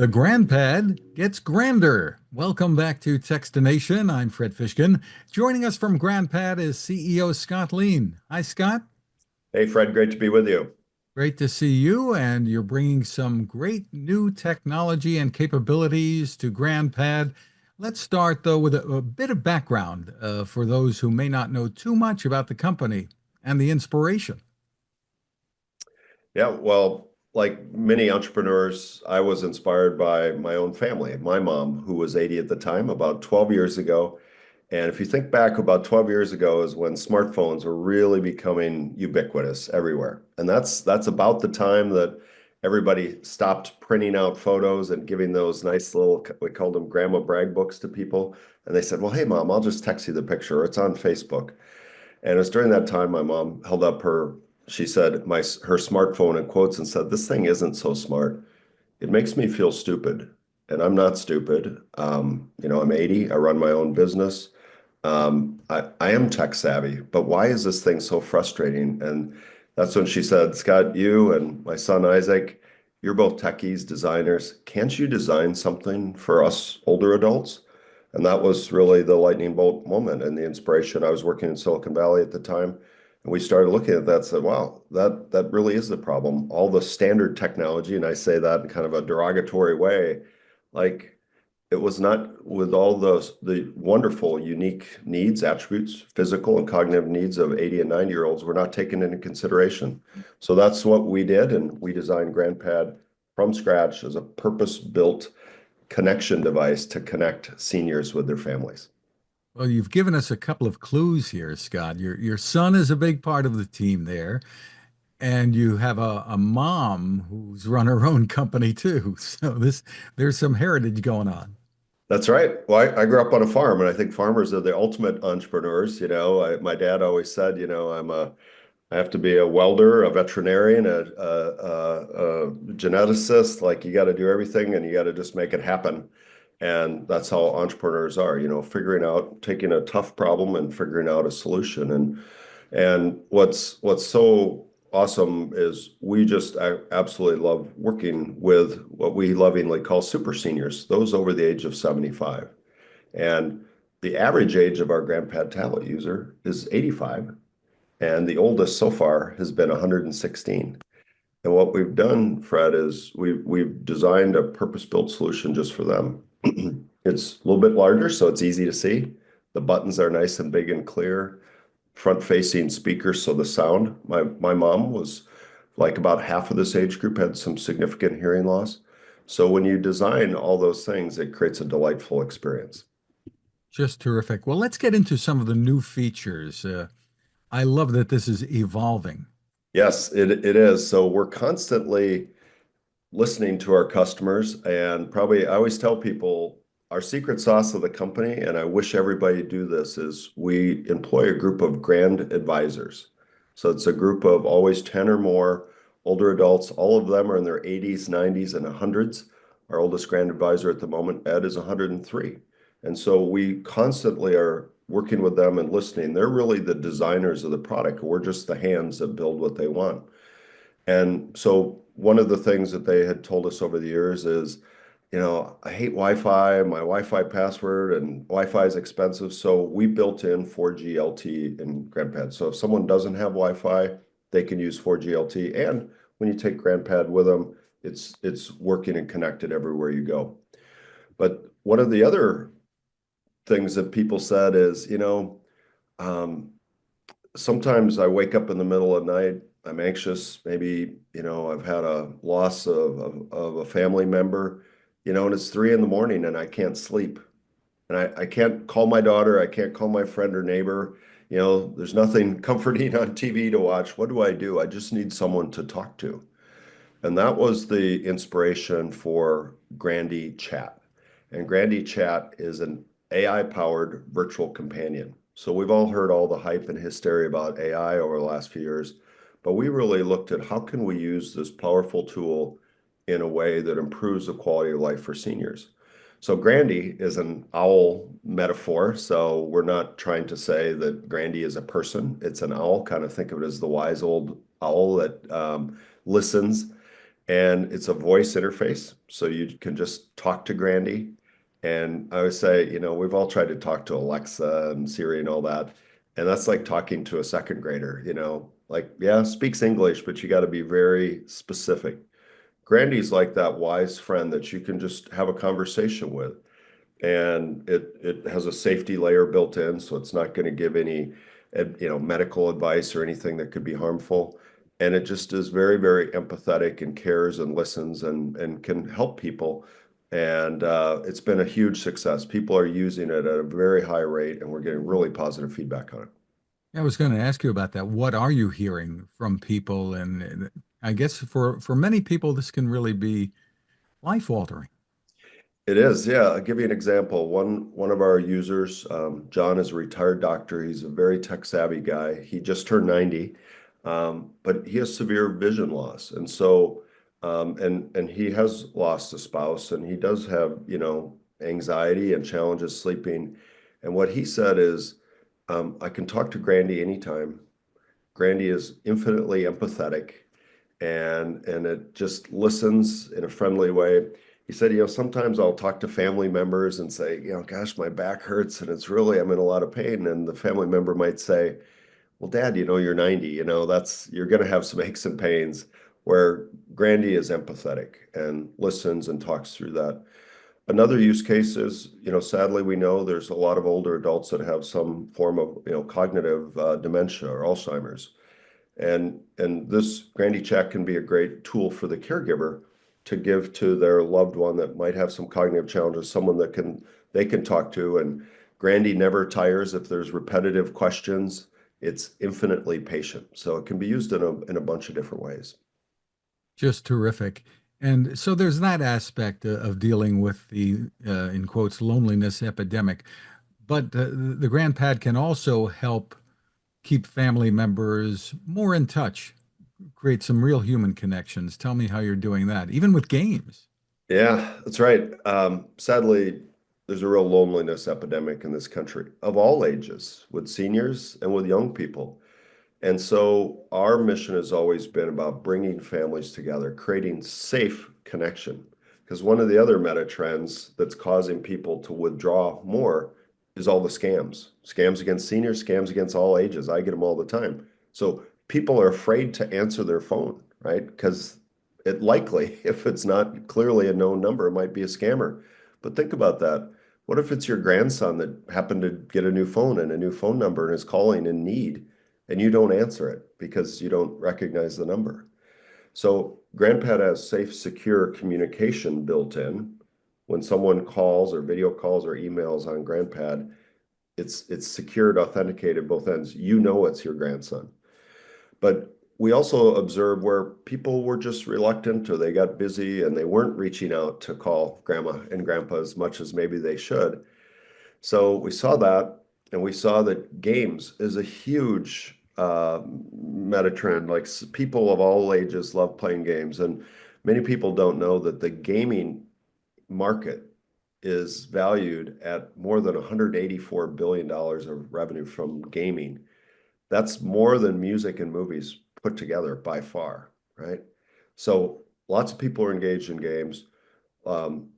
The grandpad gets grander. Welcome back to Techstination. I'm Fred Fishkin. Joining us from Grandpad is CEO Scott Lien. Hi, Scott. Hey, Fred, great to be with you. Great to see you. And you're bringing some great new technology and capabilities to Grandpad. Let's start, though, with a bit of background for those who may not know too much about the company and the inspiration. Yeah, well, like many entrepreneurs, I was inspired by my own family. My mom, who was 80 at the time, about 12 years ago. And if you think back, about 12 years ago is when smartphones were really becoming ubiquitous everywhere. And that's about the time that everybody stopped printing out photos and giving those nice little, we called them grandma brag books to people. And they said, well, hey, mom, I'll just text you the picture. It's on Facebook. And it was during that time my mom held up she said her smartphone in quotes and said, "This thing isn't so smart. It makes me feel stupid." And I'm not stupid. I'm 80. I run my own business. I am tech savvy, but why is this thing so frustrating? And that's when she said, Scott, you and my son Isaac, you're both techies, designers. Can't you design something for us older adults? And that was really the lightning bolt moment and the inspiration. I was working in Silicon Valley at the time, and we started looking at that and said, wow, that really is the problem. All the standard technology, and I say that in kind of a derogatory way, like it was not with all the wonderful, unique needs, attributes, physical and cognitive needs of 80 and 90-year-olds were not taken into consideration. So that's what we did, and we designed GrandPad from scratch as a purpose-built connection device to connect seniors with their families. Well, you've given us a couple of clues here, Scott. Your son is a big part of the team there. And you have a mom who's run her own company too. So there's some heritage going on. That's right. Well, I grew up on a farm, and I think farmers are the ultimate entrepreneurs. My dad always said, I have to be a welder, a veterinarian, a geneticist. Like you got to do everything, and you got to just make it happen. And that's how entrepreneurs are, figuring out, taking a tough problem and figuring out a solution. And what's so awesome is we just absolutely love working with what we lovingly call super seniors, those over the age of 75. And the average age of our GrandPad tablet user is 85, and the oldest so far has been 116. And what we've done, Fred, is we've designed a purpose-built solution just for them. It's a little bit larger, so it's easy to see. The buttons are nice and big and clear. Front-facing speakers, so the sound. My mom was like about half of this age group had some significant hearing loss. So when you design all those things, it creates a delightful experience. Just terrific. Well, let's get into some of the new features. I love that this is evolving. Yes, it is. So we're constantly listening to our customers, and probably I always tell people our secret sauce of the company, and I wish everybody do this, is we employ a group of grand advisors. So it's a group of always 10 or more older adults. All of them are in their 80s, 90s, and 100s. Our oldest grand advisor at the moment, Ed, is 103. And so we constantly are working with them and listening. They're really the designers of the product. We're just the hands that build what they want. And so one of the things that they had told us over the years is, I hate Wi-Fi, my Wi-Fi password, and Wi-Fi is expensive. So we built in 4G LTE in GrandPad. So if someone doesn't have Wi-Fi, they can use 4G LTE. And when you take GrandPad with them, it's working and connected everywhere you go. But one of the other things that people said is, um, sometimes I wake up in the middle of the night, I'm anxious, maybe, I've had a loss of a family member, and it's 3 in the morning and I can't sleep. And I can't call my daughter, I can't call my friend or neighbor. There's nothing comforting on TV to watch. What do? I just need someone to talk to. And that was the inspiration for Grandy Chat. And Grandy Chat is an AI-powered virtual companion. So we've all heard all the hype and hysteria about AI over the last few years, but we really looked at how can we use this powerful tool in a way that improves the quality of life for seniors. So Grandy is an owl metaphor. So we're not trying to say that Grandy is a person. It's an owl. Kind of think of it as the wise old owl that listens. and it's a voice interface, so you can just talk to Grandy. And I would say, we've all tried to talk to Alexa and Siri and all that, and that's like talking to a second grader, like, yeah, speaks English, but you got to be very specific. Grandy's like that wise friend that you can just have a conversation with, and it has a safety layer built in, so it's not going to give any, medical advice or anything that could be harmful. And it just is very, very empathetic and cares and listens and can help people. And it's been a huge success. People are using it at a very high rate, and we're getting really positive feedback on it. I was going to ask you about that. What are you hearing from people? And I guess for many people, this can really be life altering. It is, yeah. I'll give you an example. One of our users, John, is a retired doctor. He's a very tech savvy guy. He just turned 90, but he has severe vision loss, and so and he has lost a spouse, and he does have anxiety and challenges sleeping. And what he said is, I can talk to Grandy anytime. Grandy is infinitely empathetic, and it just listens in a friendly way. He said, sometimes I'll talk to family members and say, gosh, my back hurts and I'm in a lot of pain. And the family member might say, well, Dad, you're 90, you're going to have some aches and pains, where Grandy is empathetic and listens and talks through that. Another use case is, sadly, we know there's a lot of older adults that have some form of, cognitive dementia or Alzheimer's. And this Grandy Chat can be a great tool for the caregiver to give to their loved one that might have some cognitive challenges, someone that they can talk to. And Grandy never tires if there's repetitive questions. It's infinitely patient. So it can be used in a bunch of different ways. Just terrific. And so there's that aspect of dealing with the, in quotes, loneliness epidemic. But the GrandPad can also help keep family members more in touch, create some real human connections. Tell me how you're doing that, even with games. Yeah, that's right. Sadly, there's a real loneliness epidemic in this country of all ages, with seniors and with young people. And so our mission has always been about bringing families together, creating safe connection. Because one of the other meta trends that's causing people to withdraw more is all the scams. Scams against seniors, scams against all ages. I get them all the time. So people are afraid to answer their phone, right? Because it likely, if it's not clearly a known number, it might be a scammer. But think about that. What if it's your grandson that happened to get a new phone and a new phone number and is calling in need, and you don't answer it because you don't recognize the number? So GrandPad has safe, secure communication built in. When someone calls or video calls or emails on GrandPad, it's secured, authenticated both ends. It's your grandson. But we also observed where people were just reluctant, or they got busy and they weren't reaching out to call grandma and grandpa as much as maybe they should. So we saw that, and we saw that games is a huge meta trend. Like, people of all ages love playing games, and many people don't know that the gaming market is valued at more than $184 billion of revenue from gaming. That's more than music and movies put together by far, right? So lots of people are engaged in games. Um,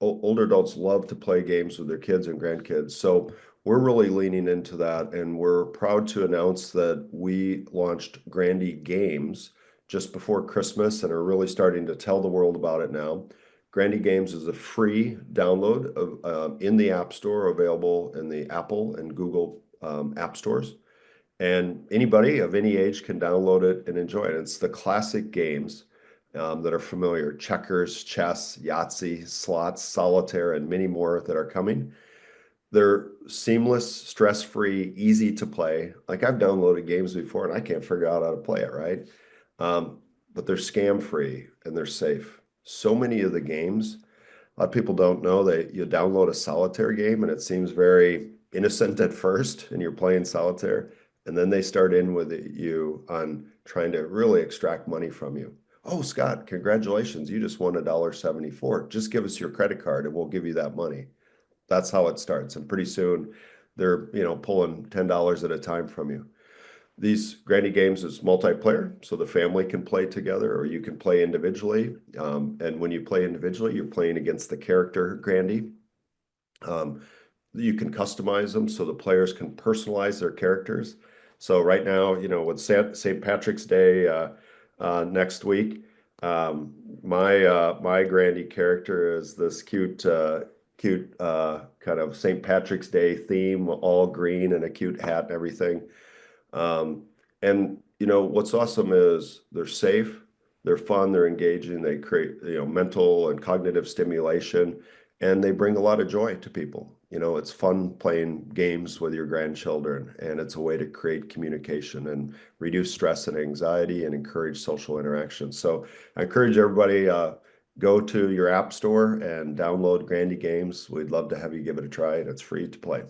Older adults love to play games with their kids and grandkids. So we're really leaning into that, and we're proud to announce that we launched Grandy Games just before Christmas and are really starting to tell the world about it now. Grandy Games is a free download in the App Store, available in the Apple and Google app stores. And anybody of any age can download it and enjoy it. It's the classic games that are familiar: checkers, chess, Yahtzee, slots, solitaire, and many more that are coming. They're seamless, stress-free, easy to play. Like, I've downloaded games before and I can't figure out how to play it, right? Um, but they're scam-free and they're safe. So many of the games, a lot of people don't know that you download a solitaire game and it seems very innocent at first, and you're playing solitaire, and then they start in with you on trying to really extract money from you. Oh, Scott, congratulations, you just won $1.74. Just give us your credit card and we'll give you that money. That's how it starts. And pretty soon they're, pulling $10 at a time from you. These Grandy games is multiplayer, so the family can play together or you can play individually. And when you play individually, you're playing against the character Grandy. Um, you can customize them so the players can personalize their characters. So right now, with St. Patrick's Day next week, my Grandy character is this cute kind of St. Patrick's Day theme, all green and a cute hat and everything. Um, and what's awesome is they're safe, they're fun, they're engaging, they create mental and cognitive stimulation, and they bring a lot of joy to people. It's fun playing games with your grandchildren, and it's a way to create communication and reduce stress and anxiety and encourage social interaction. So I encourage everybody go to your app store and download Grandy Games. We'd love to have you give it a try, and it's free to play.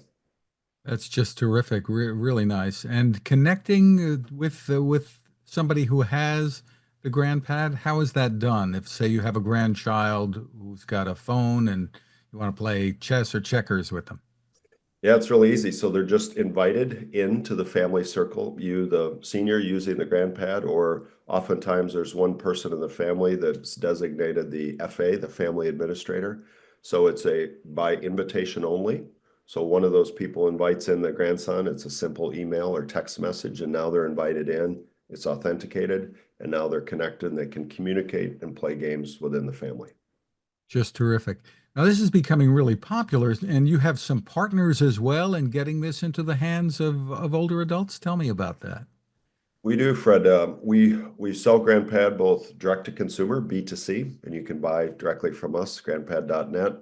That's just terrific. Really nice. And connecting with somebody who has the grandpad, how is that done? If say you have a grandchild who's got a phone and you want to play chess or checkers with them. Yeah, it's really easy. So they're just invited into the family circle, you, the senior, using the grandpad, or oftentimes there's one person in the family that's designated the FA, the family administrator. So it's a by invitation only. So one of those people invites in the grandson. It's a simple email or text message, and now they're invited in. It's authenticated, and now they're connected and they can communicate and play games within the family. Just terrific. Now, this is becoming really popular, and you have some partners as well in getting this into the hands of older adults. Tell me about that. We do, Fred. We sell GrandPad both direct to consumer, B2C, and you can buy directly from us, grandpad.net.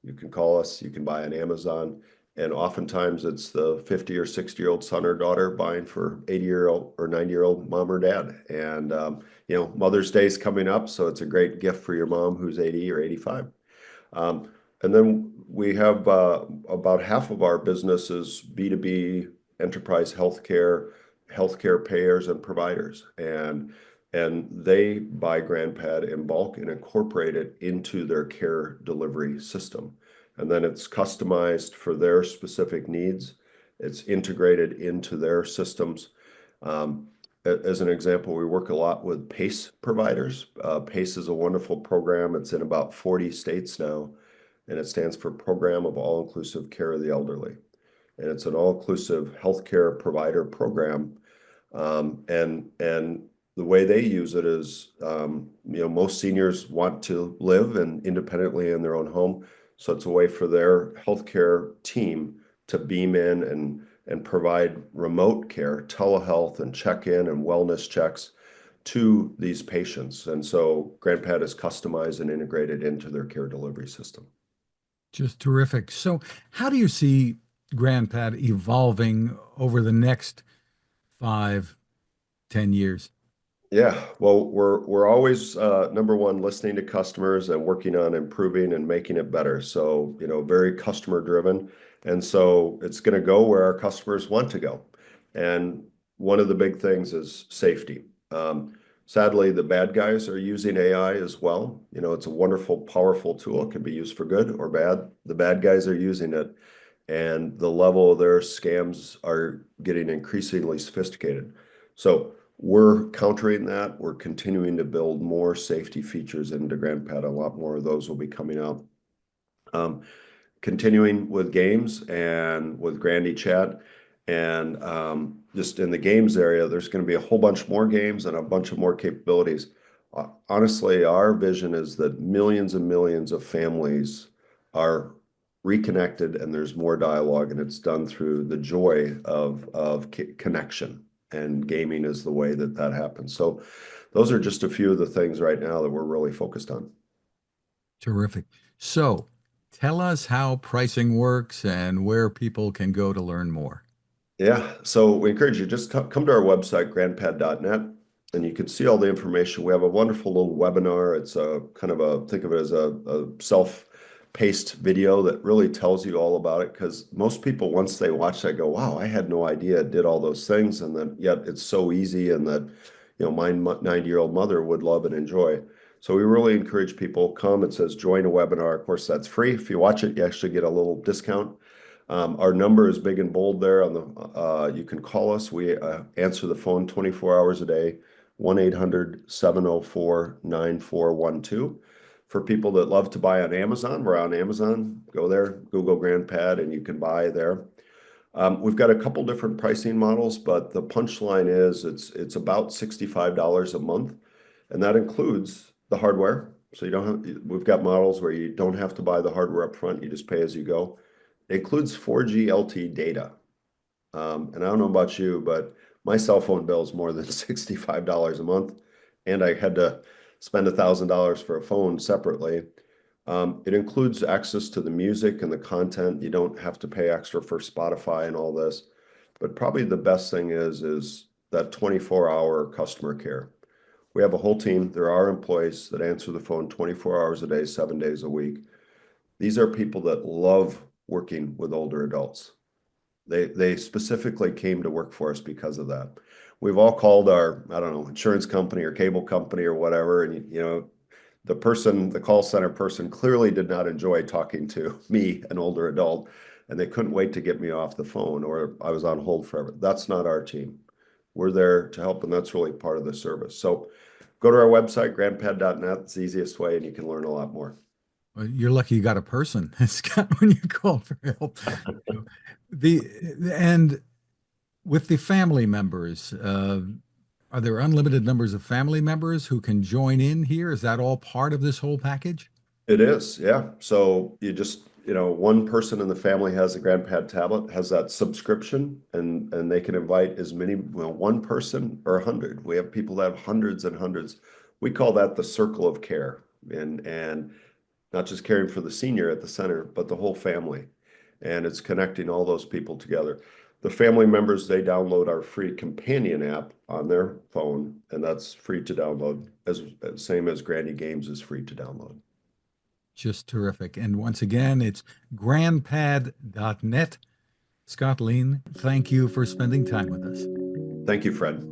You can call us, you can buy on Amazon, and oftentimes it's the 50 or 60-year-old son or daughter buying for 80-year-old or 90-year-old mom or dad. And Mother's Day is coming up, so it's a great gift for your mom who's 80 or 85. Um, and then we have about half of our business is B2B enterprise healthcare payers and providers. And they buy GrandPad in bulk and incorporate it into their care delivery system. And then it's customized for their specific needs. It's integrated into their systems. Um, as an example, we work a lot with PACE providers. PACE is a wonderful program. It's in about 40 states now, and it stands for Program of All-Inclusive Care of the Elderly. And it's an all-inclusive healthcare provider program. And the way they use it is, most seniors want to live and independently in their own home. So it's a way for their healthcare team to beam in and provide remote care, telehealth, and check-in and wellness checks to these patients. And so GrandPad is customized and integrated into their care delivery system. Just terrific. So, how do you see GrandPad evolving over the next 5, 10 years? Yeah, well, we're always number one, listening to customers and working on improving and making it better. So, very customer driven. And so it's going to go where our customers want to go. And one of the big things is safety. Sadly, the bad guys are using AI as well. It's a wonderful, powerful tool. It can be used for good or bad. The bad guys are using it, and the level of their scams are getting increasingly sophisticated. So we're countering that. We're continuing to build more safety features into GrandPad. A lot more of those will be coming out. Continuing with games and with Grandy Chat. And just in the games area, there's going to be a whole bunch more games and a bunch of more capabilities. Honestly, our vision is that millions and millions of families are reconnected and there's more dialogue, and it's done through the joy of connection. And gaming is the way that that happens. So those are just a few of the things right now that we're really focused on. Terrific. So, tell us how pricing works and where people can go to learn more. Yeah, so we encourage you just come to our website, grandpad.net, and you can see all the information. We have a wonderful little webinar. It's a kind of think of it as a self-paced video that really tells you all about it, because most people, once they watch that, go, wow, I had no idea it did all those things, and then yet it's so easy, and that my 90-year-old mother would love and enjoy. So we really encourage people, come. It says join a webinar. Of course, that's free. If you watch it, you actually get a little discount. Our number is big and bold there on you can call us. We answer the phone 24 hours a day, 1-800-704-9412. For people that love to buy on Amazon, we're on Amazon. Go there, Google GrandPad, and you can buy there. We've got a couple different pricing models, but the punchline is it's about $65 a month, and that includes the hardware. So you don't have, we've got models where you don't have to buy the hardware up front, you just pay as you go. It includes 4G LTE data. And I don't know about you, but my cell phone bill is more than $65 a month, and I had to spend $1,000 for a phone separately. It includes access to the music and the content. You don't have to pay extra for Spotify and all this. But probably the best thing is that 24-hour customer care. We have a whole team. There are employees that answer the phone 24 hours a day, 7 days a week. These are people that love working with older adults. They specifically came to work for us because of that. We've all called our, I don't know, insurance company or cable company or whatever, and the call center person clearly did not enjoy talking to me, an older adult, and they couldn't wait to get me off the phone, or I was on hold forever. That's not our team. We're there to help, and that's really part of the service. So go to our website, grandpad.net. It's the easiest way, and you can learn a lot more. Well, you're lucky you got a person, Scott, when you call for help. The and with the family members, are there unlimited numbers of family members who can join in here? Is that all part of this whole package? It is, yeah. So you just, one person in the family has a GrandPad tablet, has that subscription, and they can invite as many, one person or 100. We have people that have hundreds and hundreds. We call that the circle of care, and not just caring for the senior at the center, but the whole family. And it's connecting all those people together. The family members, they download our free companion app on their phone, and that's free to download, as same as Grandy Games is free to download. Just terrific. And once again, it's grandpad.net. Scott Lien, thank you for spending time with us. Thank you, Fred.